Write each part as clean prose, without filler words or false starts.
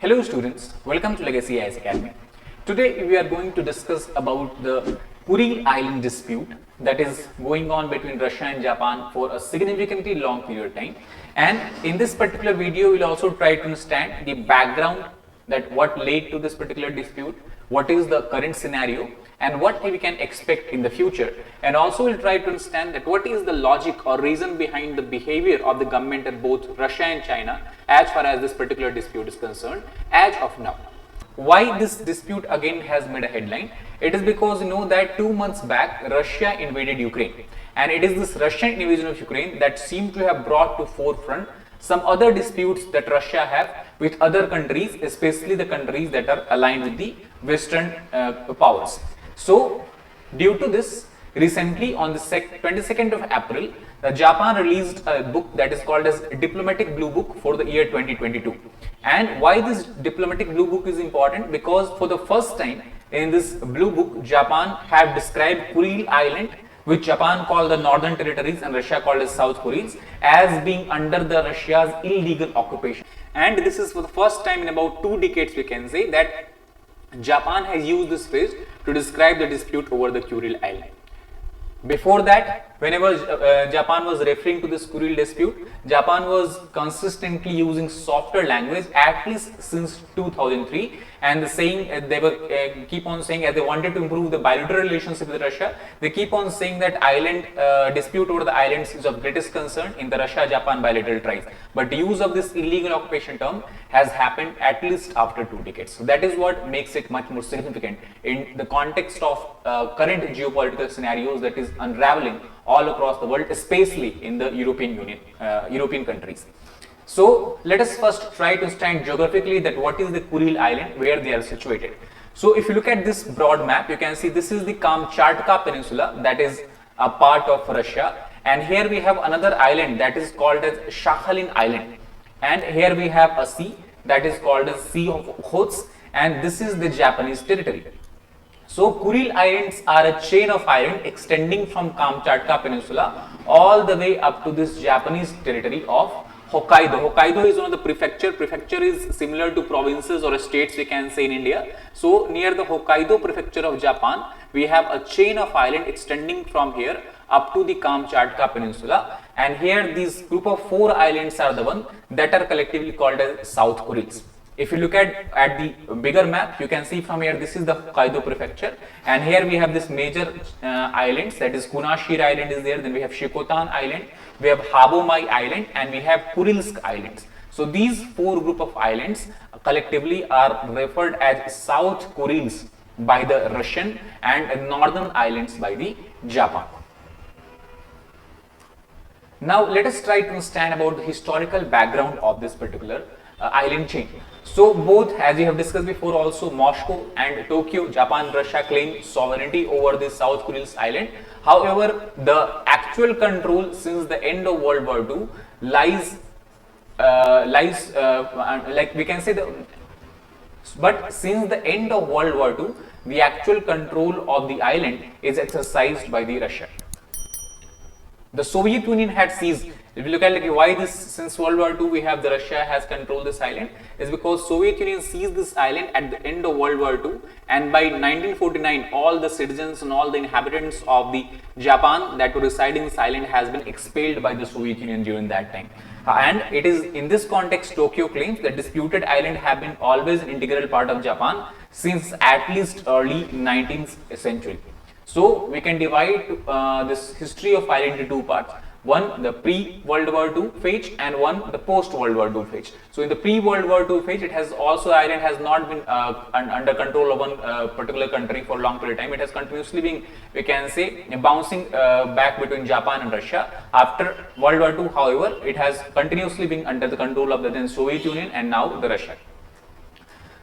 Hello students, welcome to Legacy IAS Academy. Today we are going to discuss about the Kuril Island Dispute that is going on between Russia and Japan for a significantly long period of time. And in this particular video, we'll also try to understand the background, that what led to this particular dispute, what is the current scenario, and what we can expect in the future. And also we'll try to understand that what is the logic or reason behind the behavior of the government at both Russia and China as far as this particular dispute is concerned as of now. Why this dispute again has made a headline? It is because you know that 2 months back Russia invaded Ukraine, and it is this Russian invasion of Ukraine that seemed to have brought to forefront some other disputes that Russia have with other countries, especially the countries that are aligned with the Western powers. So, due to this, recently on the 22nd of April, Japan released a book that is called as Diplomatic Blue Book for the year 2022. And why this Diplomatic Blue Book is important? Because for the first time in this Blue Book, Japan have described Kuril Island, which Japan called the Northern Territories and Russia called as South Kuriles, as being under the Russia's illegal occupation. And this is for the first time in about 2 decades, we can say, that Japan has used this phrase to describe the dispute over the Kuril Island. Before that, whenever Japan was referring to this Kuril dispute, Japan was consistently using softer language, at least since 2003, and saying they were keep on saying, as they wanted to improve the bilateral relationship with Russia, they keep on saying that island dispute over the islands is of greatest concern in the Russia-Japan bilateral ties. But the use of this illegal occupation term has happened at least after 2 decades. So that is what makes it much more significant in the context of current geopolitical scenarios that is unraveling all across the world, especially in the European Union, European countries. So let us first try to understand geographically that what is the Kuril Island, where they are situated. So if you look at this broad map, you can see this is the Kamchatka Peninsula, that is a part of Russia, and here we have another island that is called as Sakhalin Island, and here we have a sea that is called as Sea of Okhotsk, and this is the Japanese territory. So Kuril Islands are a chain of islands extending from Kamchatka Peninsula all the way up to this Japanese territory of Hokkaido. Hokkaido is one of the prefecture. Prefecture is similar to provinces or states, we can say, in India. So near the Hokkaido prefecture of Japan, we have a chain of islands extending from here up to the Kamchatka Peninsula, and here these group of 4 islands are the one that are collectively called as South Kuriles. If you look at the bigger map, you can see from here this is the Hokkaido prefecture, and here we have this major islands, that is Kunashir Island is there, then we have Shikotan Island, we have Habomai Island, and we have Kurilsk Islands. So these 4 group of islands collectively are referred as South Kuriles by the Russian and Northern Islands by the Japan. Now let us try to understand about the historical background of this particular island chain. So both, as we have discussed before also, Moscow and Tokyo, Japan and Russia claim sovereignty over the South Kuriles Island. However, the actual control since the end of World War II lies like we can say but since the end of World War II, the actual control of the island is exercised by the Russia. The Soviet Union had seized. If you look at why this, since World War II we have the Russia has controlled this island, is because Soviet Union seized this island at the end of World War II, and by 1949 all the citizens and all the inhabitants of the Japan that were residing in this island has been expelled by the Soviet Union during that time. And it is in this context Tokyo claims that disputed island have been always an integral part of Japan since at least early 19th century. So we can divide this history of island into 2 parts. One, the pre-World War II phase, and one, the post-World War II phase. So in the pre-World War II phase, it has also, island has not been under control of one particular country for a long period of time. It has continuously been, we can say, bouncing back between Japan and Russia. After World War II, however, it has continuously been under the control of the then Soviet Union and now the Russia.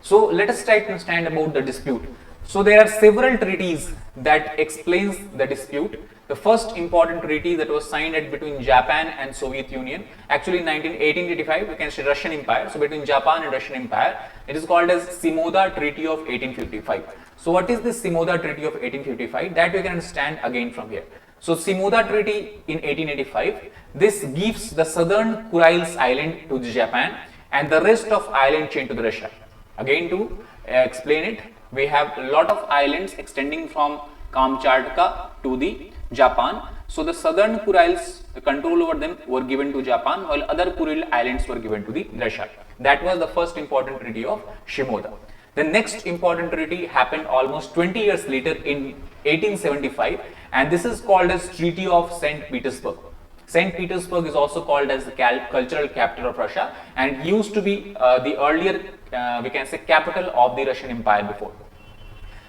So let us try to understand about the dispute. So there are several treaties that explains the dispute. The first important treaty that was signed between Japan and Soviet Union, actually in 1885, we can say Russian Empire. So between Japan and Russian Empire, it is called as Shimoda Treaty of 1855. So what is this Shimoda Treaty of 1855? That we can understand again from here. So Shimoda Treaty in 1885, this gives the southern Kuriles Island to Japan and the rest of island chain to the Russia. Again, to explain it, we have a lot of islands extending from Kamchatka to the Japan. So the southern Kurils, the control over them were given to Japan, while other Kuril islands were given to the Russia. That was the first important treaty of Shimoda. The next important treaty happened almost 20 years later in 1875, and this is called as Treaty of St. Petersburg. St. Petersburg is also called as the cultural capital of Russia, and used to be the earlier, we can say, capital of the Russian Empire before.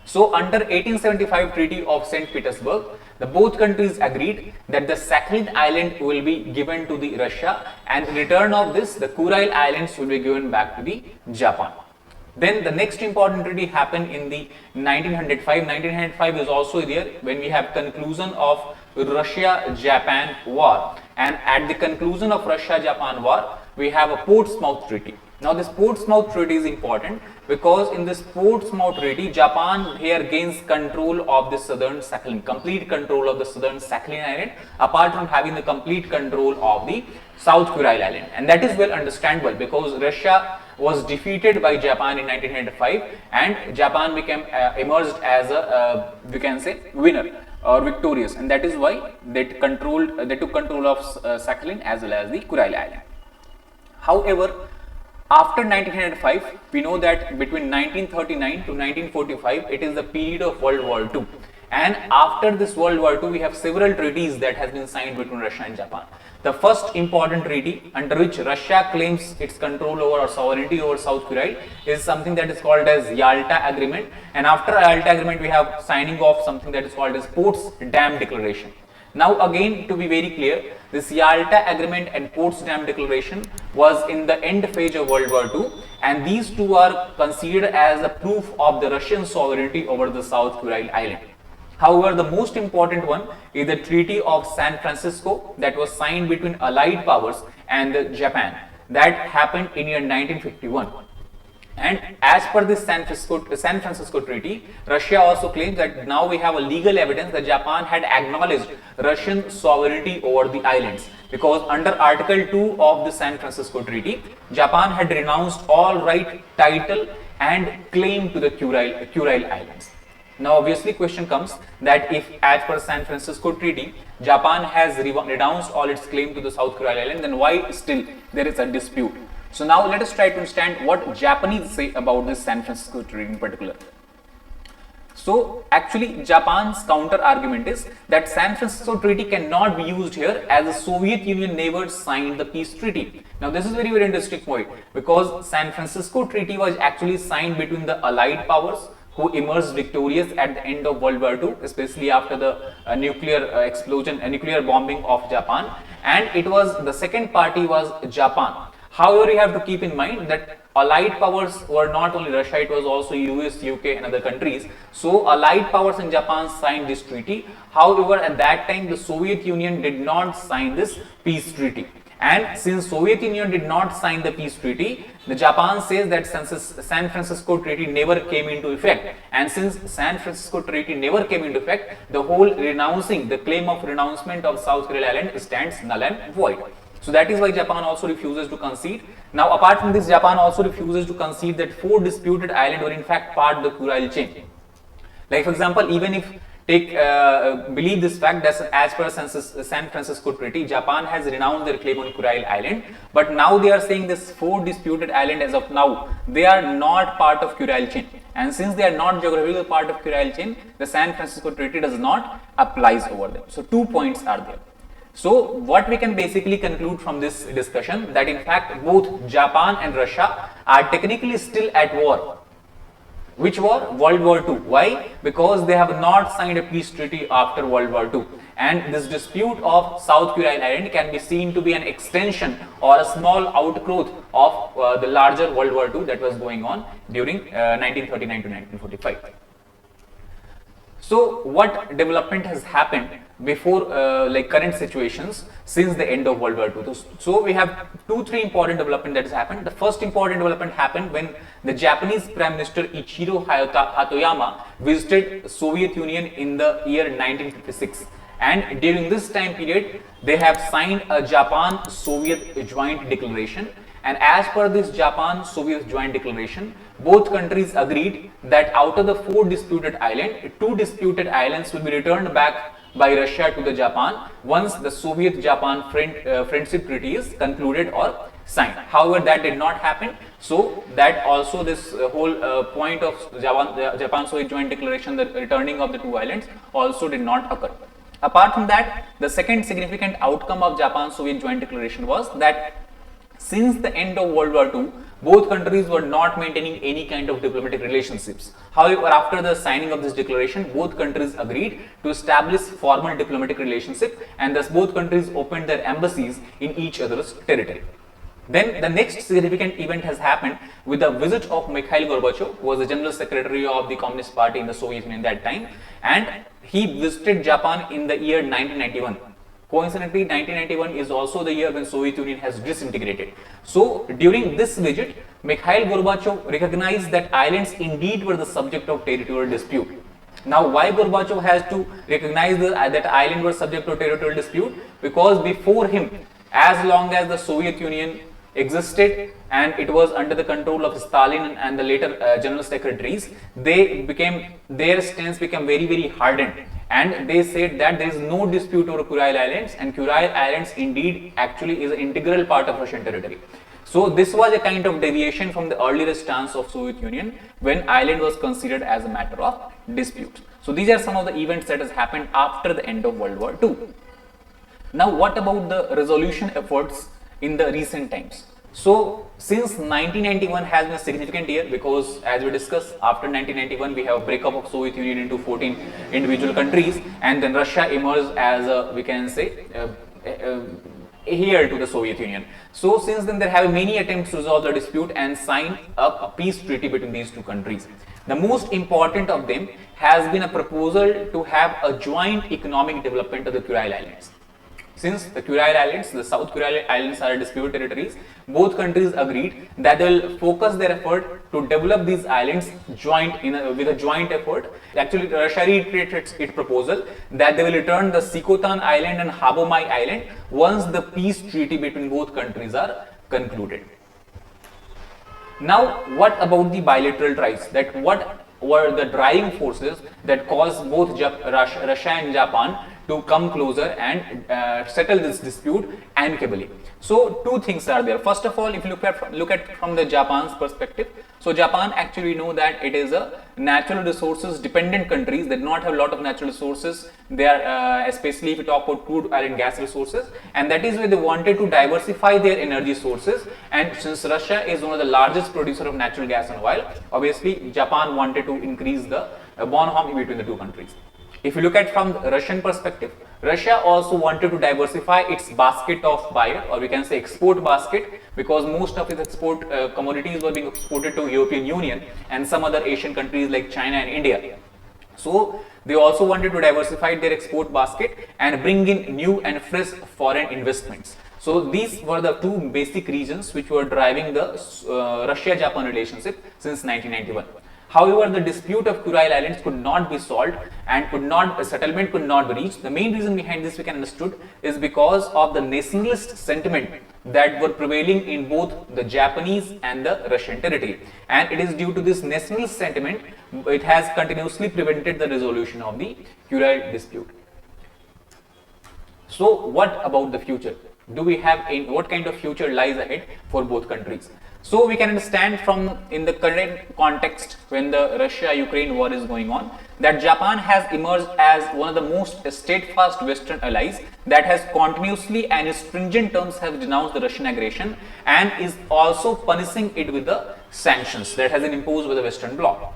So under 1875 Treaty of St. Petersburg, the both countries agreed that the Sakhalin Island will be given to the Russia, and in return of this, the Kuril Islands will be given back to the Japan. Then the next important treaty happened in the 1905. 1905 is also there when we have conclusion of Russia-Japan war, and at the conclusion of Russia-Japan war, we have a Portsmouth Treaty. Now this Portsmouth Treaty is important because in this Portsmouth Treaty, Japan here gains control of the southern Sakhalin, complete control of the southern Sakhalin Island, apart from having the complete control of the South Kuril Island. And that is well understandable because Russia was defeated by Japan in 1905, and Japan became emerged as a we can say winner or victorious, and that is why they took control of Sakhalin as well as the Kuril Island. However, after 1905, we know that between 1939 to 1945, it is the period of World War II. And after this World War II, we have several treaties that has been signed between Russia and Japan. The first important treaty under which Russia claims its control over or sovereignty over South Kuril is something that is called as Yalta Agreement. And after Yalta Agreement, we have signing off something that is called as Potsdam Declaration. Now again, to be very clear, this Yalta Agreement and Potsdam Declaration was in the end phase of World War II, and these two are considered as a proof of the Russian sovereignty over the South Kuril Island. However, the most important one is the Treaty of San Francisco that was signed between Allied powers and Japan. That happened in year 1951. And as per this San Francisco Treaty, Russia also claims that now we have a legal evidence that Japan had acknowledged Russian sovereignty over the islands, because under Article 2 of the San Francisco Treaty, Japan had renounced all right, title and claim to the Kuril Islands. Now obviously question comes that if as per San Francisco Treaty, Japan has renounced all its claim to the South Kuril Island, then why still there is a dispute? So now let us try to understand what Japanese say about this San Francisco Treaty in particular. So actually Japan's counter argument is that San Francisco Treaty cannot be used here as the Soviet Union never signed the peace treaty. Now this is very interesting point, because San Francisco Treaty was actually signed between the Allied powers who emerged victorious at the end of World War II, especially after the nuclear explosion, nuclear bombing of Japan, and it was the second party was Japan. However, you have to keep in mind that Allied powers were not only Russia, it was also US, UK and other countries. So Allied powers in Japan signed this treaty. However, at that time the Soviet Union did not sign this peace treaty. And since Soviet Union did not sign the peace treaty, the Japan says that San Francisco Treaty never came into effect. And since San Francisco Treaty never came into effect, the whole the claim of renouncement of South Kuril Island stands null and void. So that is why Japan also refuses to concede. Now apart from this, Japan also refuses to concede that 4 disputed islands were in fact part of the Kuril chain. Like for example, even if believe this fact that as per San Francisco Treaty, Japan has renounced their claim on Kuril Island, but now they are saying this 4 disputed island as of now, they are not part of Kuril chain. And since they are not geographical part of Kuril chain, the San Francisco Treaty does not applies over them. So 2 points are there. So what we can basically conclude from this discussion, that in fact both Japan and Russia are technically still at war. Which war? World War II. Why? Because they have not signed a peace treaty after World War II. And this dispute of South Kuril Island can be seen to be an extension or a small outgrowth of the larger World War II that was going on during 1939 to 1945. So what development has happened before like current situations since the end of World War II? So we have 2-3 important development that has happened. The first important development happened when the Japanese Prime Minister Ichiro Hatoyama visited Soviet Union in the year 1956. And during this time period, they have signed a Japan-Soviet joint declaration. And as per this Japan-Soviet joint declaration, both countries agreed that out of the 4 disputed islands, 2 disputed islands will be returned back by Russia to the Japan once the Soviet-Japan friendship treaty is concluded or signed. However, that did not happen. So that also this whole point of Japan-Soviet joint declaration, the returning of the 2 islands, also did not occur. Apart from that, the second significant outcome of Japan-Soviet joint declaration was that since the end of World War II, both countries were not maintaining any kind of diplomatic relationships. However, after the signing of this declaration, both countries agreed to establish formal diplomatic relationship, and thus both countries opened their embassies in each other's territory. Then the next significant event has happened with the visit of Mikhail Gorbachev, who was the General Secretary of the Communist Party in the Soviet Union at that time, and he visited Japan in the year 1991. Coincidentally, 1991 is also the year when Soviet Union has disintegrated. So during this visit, Mikhail Gorbachev recognized that islands indeed were the subject of territorial dispute. Now, why Gorbachev has to recognize that island were subject to territorial dispute? Because before him, as long as the Soviet Union existed and it was under the control of Stalin and the later general secretaries, their stance became very, very hardened, and they said that there is no dispute over Kuril Islands, and Kuril Islands indeed actually is an integral part of Russian territory. So this was a kind of deviation from the earlier stance of Soviet Union when island was considered as a matter of dispute. So these are some of the events that has happened after the end of World War II. Now, what about the resolution efforts in the recent times? So since 1991 has been a significant year, because as we discussed, after 1991 we have a breakup of Soviet Union into 14 individual countries, and then Russia emerged as a, we can say, heir to the Soviet Union. So since then there have been many attempts to resolve the dispute and sign up a peace treaty between these two countries. The most important of them has been a proposal to have a joint economic development of the Kuril Islands. Since the Kuril Islands, the South Kuril Islands are disputed territories, both countries agreed that they will focus their effort to develop these islands with a joint effort. Actually, Russia reiterated its proposal that they will return the Sikhotan Island and Habomai Island once the peace treaty between both countries are concluded. Now, what about the bilateral ties? That what were the driving forces that caused both Russia and Japan to come closer and settle this dispute amicably? So two things are there. First of all, if you look at from the Japan's perspective, so Japan actually know that it is a natural resources dependent countries. They do not have a lot of natural resources. They are especially if you talk about crude oil and gas resources, and that is why they wanted to diversify their energy sources. And since Russia is one of the largest producer of natural gas and oil, obviously Japan wanted to increase the bond harmony between the two countries. If you look at from the Russian perspective, Russia also wanted to diversify its basket of buyer, or we can say export basket, because most of its export commodities were being exported to European Union and some other Asian countries like China and India. So they also wanted to diversify their export basket and bring in new and fresh foreign investments. So these were the two basic reasons which were driving the Russia-Japan relationship since 1991. However, the dispute of Kuril Islands could not be solved and a settlement could not be reached. The main reason behind this we can understood is because of the nationalist sentiment that were prevailing in both the Japanese and the Russian territory. And it is due to this nationalist sentiment, it has continuously prevented the resolution of the Kuril dispute. So what about the future? Do we have what kind of future lies ahead for both countries? So we can understand from in the current context when the Russia-Ukraine war is going on, that Japan has emerged as one of the most steadfast Western allies that has continuously and in stringent terms have denounced the Russian aggression and is also punishing it with the sanctions that has been imposed by the Western bloc.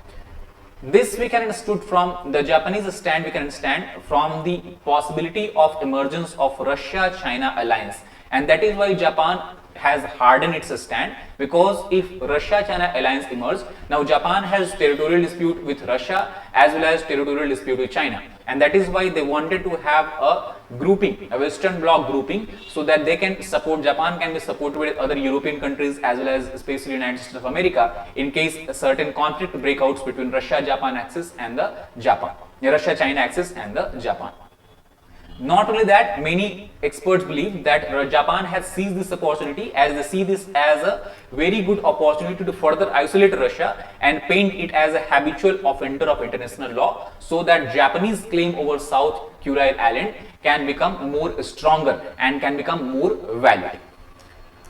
This we can understood from the Japanese stand, we can understand from the possibility of emergence of Russia-China alliance, and that is why Japan has hardened its stand, because if Russia-China alliance emerged, now Japan has territorial dispute with Russia as well as territorial dispute with China, and that is why they wanted to have a grouping, a Western bloc grouping, so that they can support, Japan can be supported with other European countries as well as especially United States of America in case a certain conflict breakouts between Russia-Japan axis and the Russia-China axis and the Japan. Not only that, many experts believe that Japan has seized this opportunity as they see this as a very good opportunity to further isolate Russia and paint it as a habitual offender of international law, so that Japanese claim over South Kuril Island can become more stronger and can become more valid.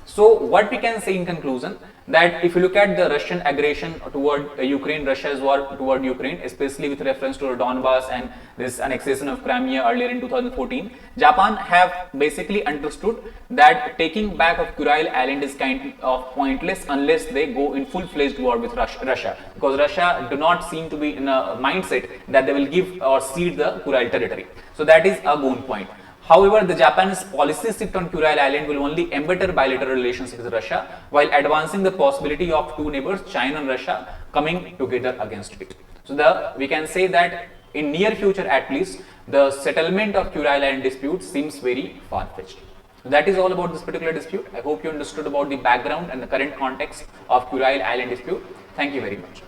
So what we can say in conclusion, that if you look at the Russian aggression toward Ukraine, Russia's war toward Ukraine, especially with reference to Donbass and this annexation of Crimea earlier in 2014, Japan have basically understood that taking back of Kuril Island is kind of pointless unless they go in full-fledged war with Russia, because Russia do not seem to be in a mindset that they will give or cede the Kuril territory. So that is a good point. However, the Japan's policy shift on Kuril Island will only embetter bilateral relations with Russia while advancing the possibility of two neighbors, China and Russia, coming together against it. So we can say that in near future at least, the settlement of Kuril Island dispute seems very far-fetched. So that is all about this particular dispute. I hope you understood about the background and the current context of Kuril Island dispute. Thank you very much.